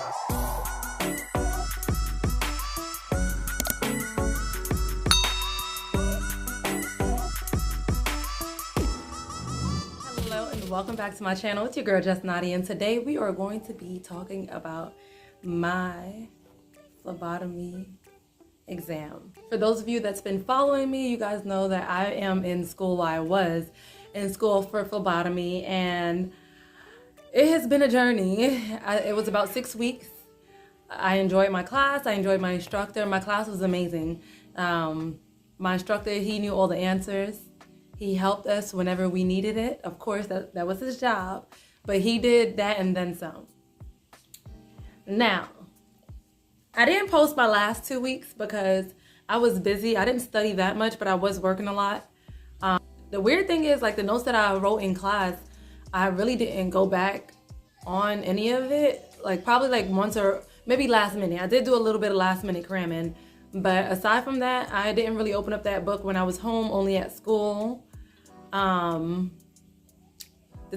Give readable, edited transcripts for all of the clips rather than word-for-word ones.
Hello and welcome back to my channel. It's your girl Jessknotty, and today we are going to be talking about my phlebotomy exam. For those of you that's been following me, you guys know that I am in school. I was in school for phlebotomy, and it has been a journey. It was about 6 weeks. I enjoyed my class. I enjoyed my instructor. My class was amazing. My instructor, he knew all the answers. He helped us whenever we needed it. Of course, that was his job, but he did that and then some. Now, I didn't post my last 2 weeks because I was busy. I didn't study that much, but I was working a lot. The weird thing is, like, the notes that I wrote in class, I really didn't go back on any of it. Like, probably like once or maybe last minute. I did do a little bit of last minute cramming, but aside from that, I didn't really open up that book when I was home, only at school. The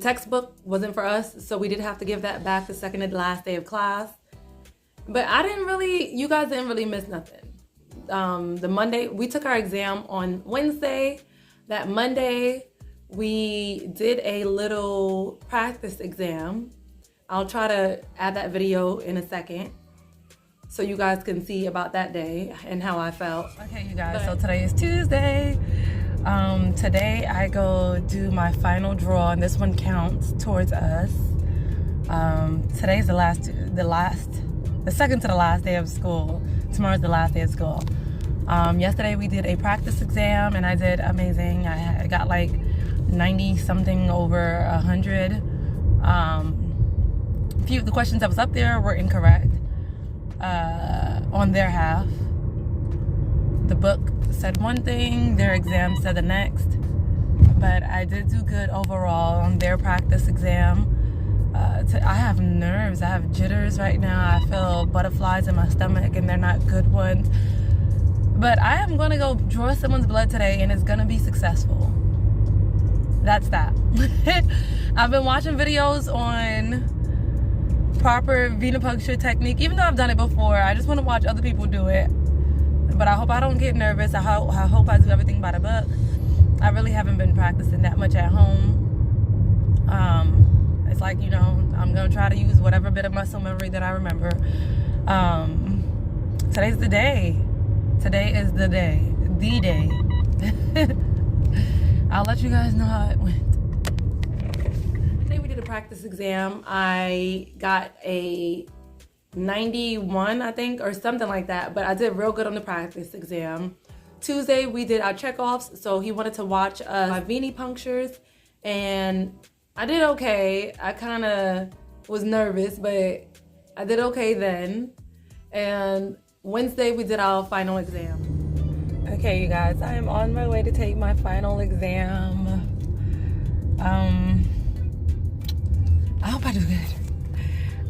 textbook wasn't for us, so we did have to give that back the second and last day of class. But you guys didn't really miss nothing. The Monday, we took our exam on Wednesday. That Monday, we did a little practice exam. I'll try to add that video in a second so you guys can see about that day and how I felt. Okay, you guys, so today is Tuesday. Today I go do my final draw, and this one counts towards us. Today's the second to the last day of school. Tomorrow's the last day of school. Yesterday we did a practice exam, and I did amazing. I got like 90 something over 100. A few of the questions that was up there were incorrect on their half. The book said one thing, their exam said the next, but I did do good overall on their practice exam. I have nerves, I have jitters right now. I feel butterflies in my stomach, and they're not good ones. But I am gonna go draw someone's blood today, and it's gonna be successful. That's that. I've been watching videos on proper venipuncture technique. Even though I've done it before, I just want to watch other people do it. But I hope I don't get nervous. I hope I do everything by the book. I really haven't been practicing that much at home. It's like, you know, I'm gonna try to use whatever bit of muscle memory that I remember. Today's the day. Today is the day. The day. I'll let you guys know how it went. Today we did a practice exam. I got a 91, I think, or something like that, but I did real good on the practice exam. Tuesday we did our checkoffs, so he wanted to watch my venipunctures, and I did okay. I kind of was nervous, but I did okay then. And Wednesday we did our final exam. Okay, you guys, I am on my way to take my final exam. I hope I do good.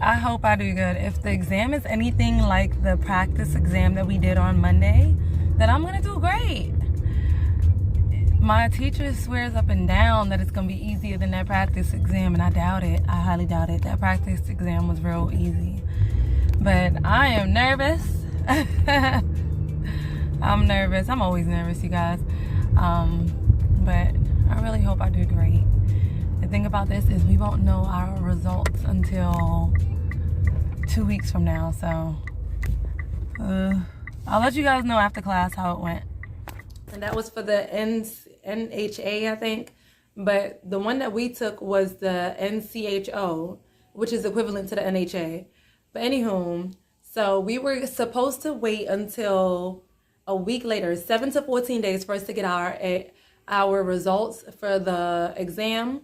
I hope I do good. If the exam is anything like the practice exam that we did on Monday, then I'm gonna do great. My teacher swears up and down that it's gonna be easier than that practice exam, and I doubt it. I highly doubt it. That practice exam was real easy. But I am nervous. I'm nervous. I'm always nervous, you guys. But I really hope I do great. The thing about this is we won't know our results until 2 weeks from now, so I'll let you guys know after class how it went. And that was for the NHA, I think. But the one that we took was the NCHO, which is equivalent to the NHA. But anywho, so we were supposed to wait until a week later, 7 to 14 days, for us to get our results for the exam.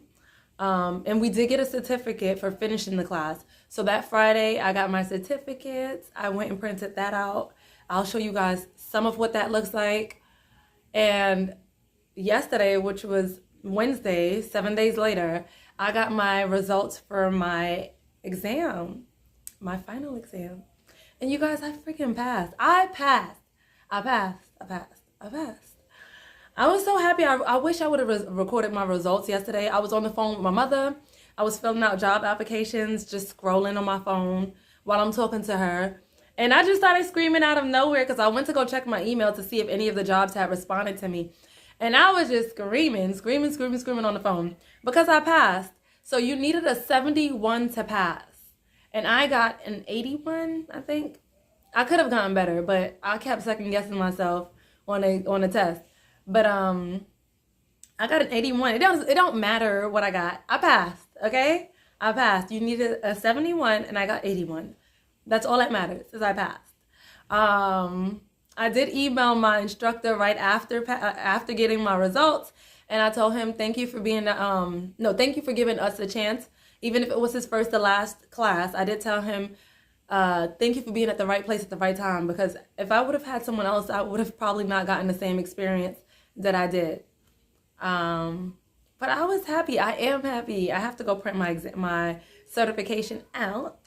And we did get a certificate for finishing the class. So that Friday, I got my certificates. I went and printed that out. I'll show you guys some of what that looks like. And yesterday, which was Wednesday, 7 days later, I got my results for my exam, my final exam. And you guys, I freaking passed. I passed. I was so happy. I wish I would have recorded my results yesterday. I was on the phone with my mother. I was filling out job applications, just scrolling on my phone while I'm talking to her. And I just started screaming out of nowhere because I went to go check my email to see if any of the jobs had responded to me. And I was just screaming on the phone because I passed. So you needed a 71 to pass. And I got an 81, I think. I could have gotten better, but I kept second guessing myself on a test. But I got an 81. It don't matter what I got. I passed, okay? I passed. You needed a 71 and I got 81. That's all that matters is I passed. I did email my instructor right after getting my results, and I told him thank you for being thank you for giving us a chance, even if it was his first to last class. I did tell him thank you for being at the right place at the right time, because if I would have had someone else, I would have probably not gotten the same experience that I did. But I was happy. I am happy. I have to go print my certification out.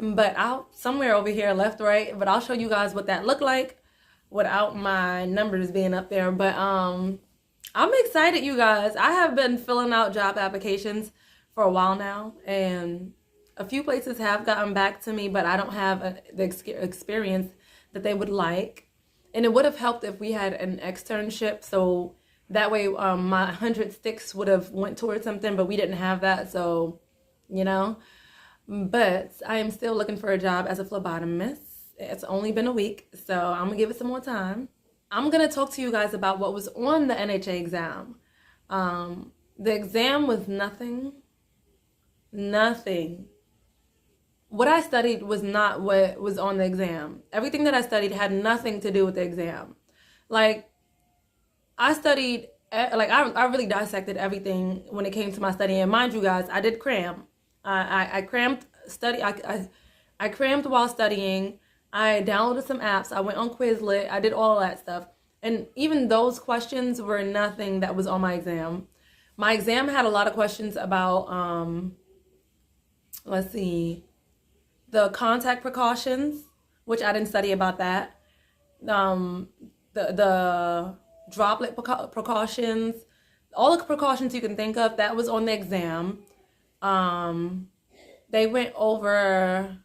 But I'll somewhere over here, left, right. But I'll show you guys what that looked like without my numbers being up there. But I'm excited, you guys. I have been filling out job applications for a while now, and a few places have gotten back to me, but I don't have the experience that they would like. And it would have helped if we had an externship, so that way my 100 sticks would have went towards something, but we didn't have that, so, you know. But I am still looking for a job as a phlebotomist. It's only been a week, so I'm going to give it some more time. I'm going to talk to you guys about what was on the NHA exam. The exam was nothing. What I studied was not what was on the exam. Everything that I studied had nothing to do with the exam. Like, I studied, like, I really dissected everything when it came to my studying. And mind you guys, I did cram. I crammed I crammed while studying. I downloaded some apps. I went on Quizlet. I did all that stuff. And even those questions were nothing that was on my exam. My exam had a lot of questions about, let's see, the contact precautions, which I didn't study about that. The droplet precautions, all the precautions you can think of, that was on the exam. They went over,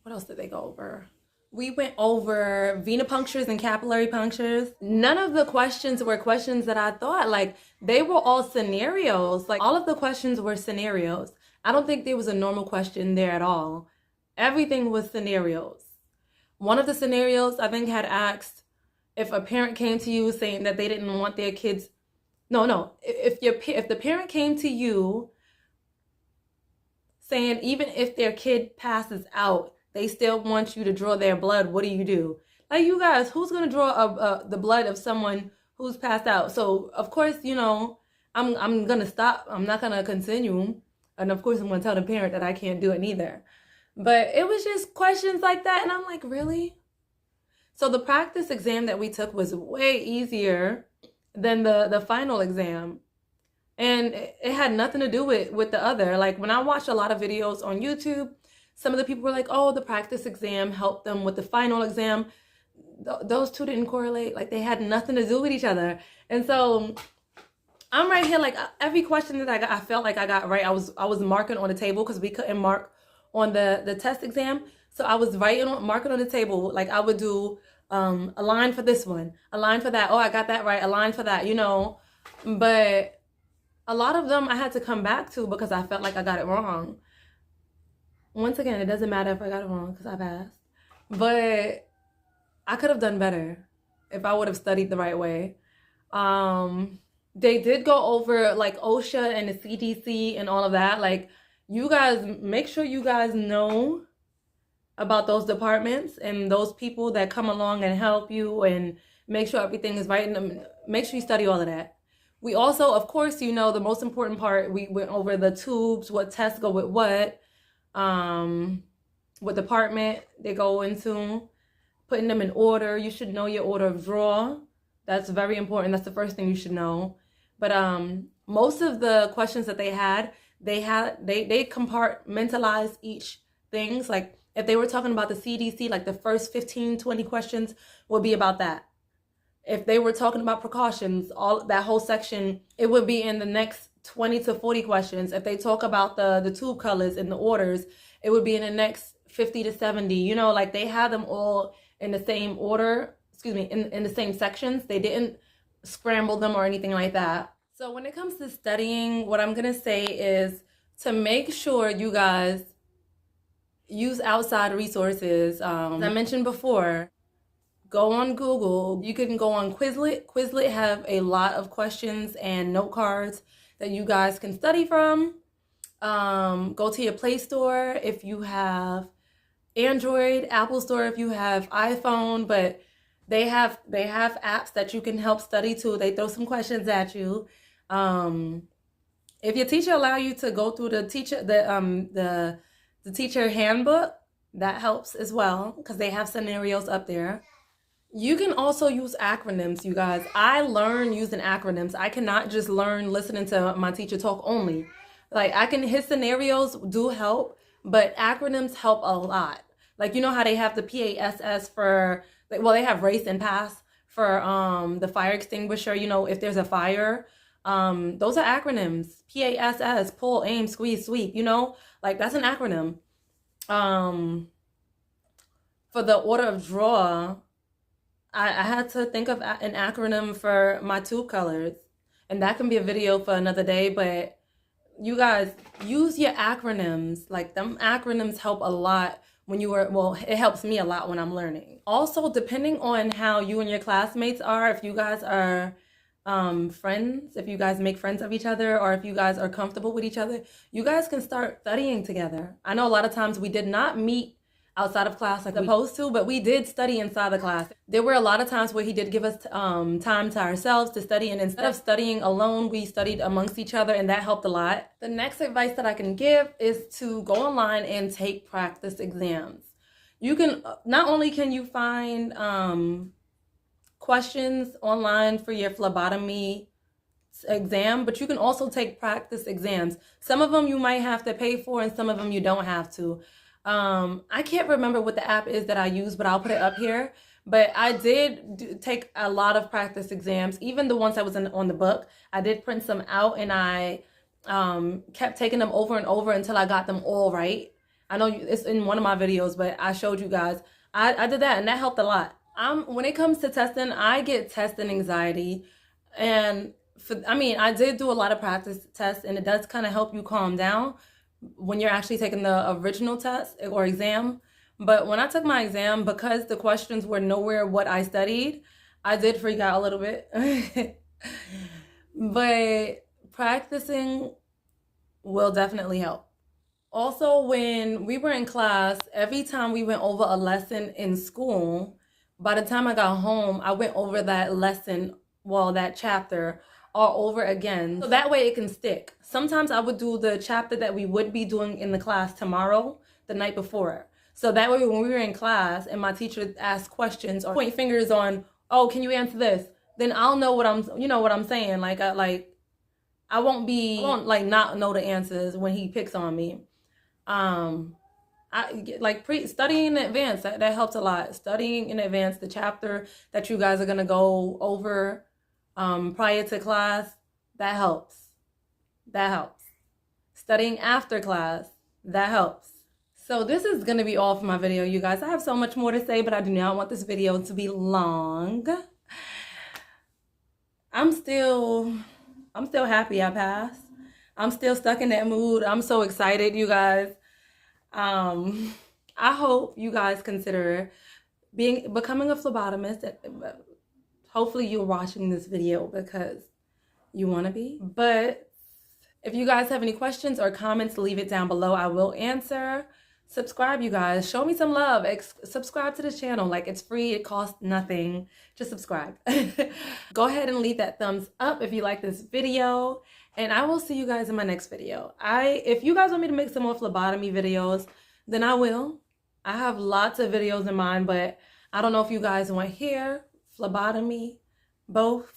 what else did they go over? We went over venipunctures and capillary punctures. None of the questions were questions that I thought, like, they were all scenarios. Like, all of the questions were scenarios. I don't think there was a normal question there at all. Everything was scenarios. One of the scenarios, I think, had asked if a parent came to you saying that they didn't want their kids. If the parent came to you saying even if their kid passes out, they still want you to draw their blood, what do you do? Like, you guys, who's going to draw the blood of someone who's passed out? So, of course, you know, I'm going to stop. I'm not going to continue. And, of course, I'm going to tell the parent that I can't do it neither. But it was just questions like that. And I'm like, really? So the practice exam that we took was way easier than the final exam. And it had nothing to do with the other. Like, when I watched a lot of videos on YouTube, some of the people were like, oh, the practice exam helped them with the final exam. Those two didn't correlate. Like, they had nothing to do with each other. And so I'm right here, like, every question that I got, I felt like I got right. I was marking on the table because we couldn't mark on the test exam. So I was marking on the table. Like, I would do a line for this one, a line for that. Oh, I got that right. A line for that, you know. But a lot of them I had to come back to because I felt like I got it wrong. Once again, it doesn't matter if I got it wrong because I passed. But I could have done better if I would have studied the right way. They did go over, like, OSHA and the CDC and all of that. Like, you guys, make sure you guys know about those departments and those people that come along and help you, and make sure everything is right. And make sure you study all of that. We also, of course, you know, the most important part, we went over the tubes, what tests go with what department they go into, putting them in order. You should know your order of draw. That's very important. That's the first thing you should know. But most of the questions that they compartmentalized each things. Like, if they were talking about the CDC, like, the first 15, 20 questions would be about that. If they were talking about precautions, all that whole section, it would be in the next 20 to 40 questions. If they talk about the tube colors and the orders, it would be in the next 50 to 70, you know, like they had them all in the same order, excuse me, in the same sections. They didn't scramble them or anything like that. So when it comes to studying, what I'm going to say is to make sure you guys use outside resources. As I mentioned before, go on Google. You can go on Quizlet. Quizlet have a lot of questions and note cards that you guys can study from. Go to your Play Store if you have Android, Apple Store if you have iPhone, but they have apps that you can help study too. They throw some questions at you. If your teacher allow you to go through the teacher handbook, that helps as well because they have scenarios up there. You can also use acronyms, you guys. I learn using acronyms. I cannot just learn listening to my teacher talk only. Like his scenarios do help, but acronyms help a lot. Like, you know how they have the PASS for, well, they have race and pass for the fire extinguisher. You know, if there's a fire, those are acronyms. PASS, pull, aim, squeeze, sweep, you know, like that's an acronym. For the order of draw, I had to think of an acronym for my tube colors, and that can be a video for another day, but you guys use your acronyms. Like them acronyms help a lot when you are, well, it helps me a lot when I'm learning. Also, depending on how you and your classmates are, if you guys are friends, if you guys make friends of each other, or if you guys are comfortable with each other, you guys can start studying together. I know a lot of times we did not meet outside of class like supposed to, but we did study inside the class. There were a lot of times where he did give us time to ourselves to study, and instead of studying alone, we studied amongst each other, and that helped a lot. The next advice that I can give is to go online and take practice exams. You can, not only can you find questions online for your phlebotomy exam, but you can also take practice exams. Some of them you might have to pay for, and some of them you don't have to. I can't remember what the app is that I use, but I'll put it up here. But I did take a lot of practice exams, even the ones that was on the book. I did print some out, and I kept taking them over and over until I got them all right. I know it's in one of my videos, but I showed you guys. I did that, and that helped a lot. When it comes to testing, I get testing anxiety, and I did do a lot of practice tests, and it does kind of help you calm down when you're actually taking the original test or exam. But when I took my exam, because the questions were nowhere what I studied, I did freak out a little bit. But practicing will definitely help. Also, when we were in class, every time we went over a lesson in school, by the time I got home, I went over that lesson, well, that chapter, all over again, so that way it can stick. Sometimes I would do the chapter that we would be doing in the class tomorrow, the night before. So that way when we were in class and my teacher asked questions or point fingers on, oh, can you answer this? Then I'll know what I'm saying. Like I won't like not know the answers when he picks on me. Studying in advance, that helps a lot. Studying in advance, the chapter that you guys are gonna go over prior to class, that helps. Studying after class, that helps. So this is going to be all for my video, you guys. I have so much more to say, but I do not want this video to be long. I'm still happy I passed. I'm still stuck in that mood. I'm so excited, you guys. I hope you guys consider becoming a phlebotomist. Hopefully you're watching this video because you want to be. But if you guys have any questions or comments, leave it down below. I will answer. Subscribe, you guys. Show me some love. Subscribe to this channel. Like, it's free. It costs nothing. Just subscribe. Go ahead and leave that thumbs up if you like this video. And I will see you guys in my next video. If you guys want me to make some more phlebotomy videos, then I will. I have lots of videos in mind, but I don't know if you guys want hair, phlebotomy, both.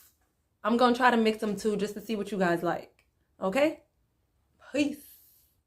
I'm going to try to mix them too just to see what you guys like. Okay? Peace.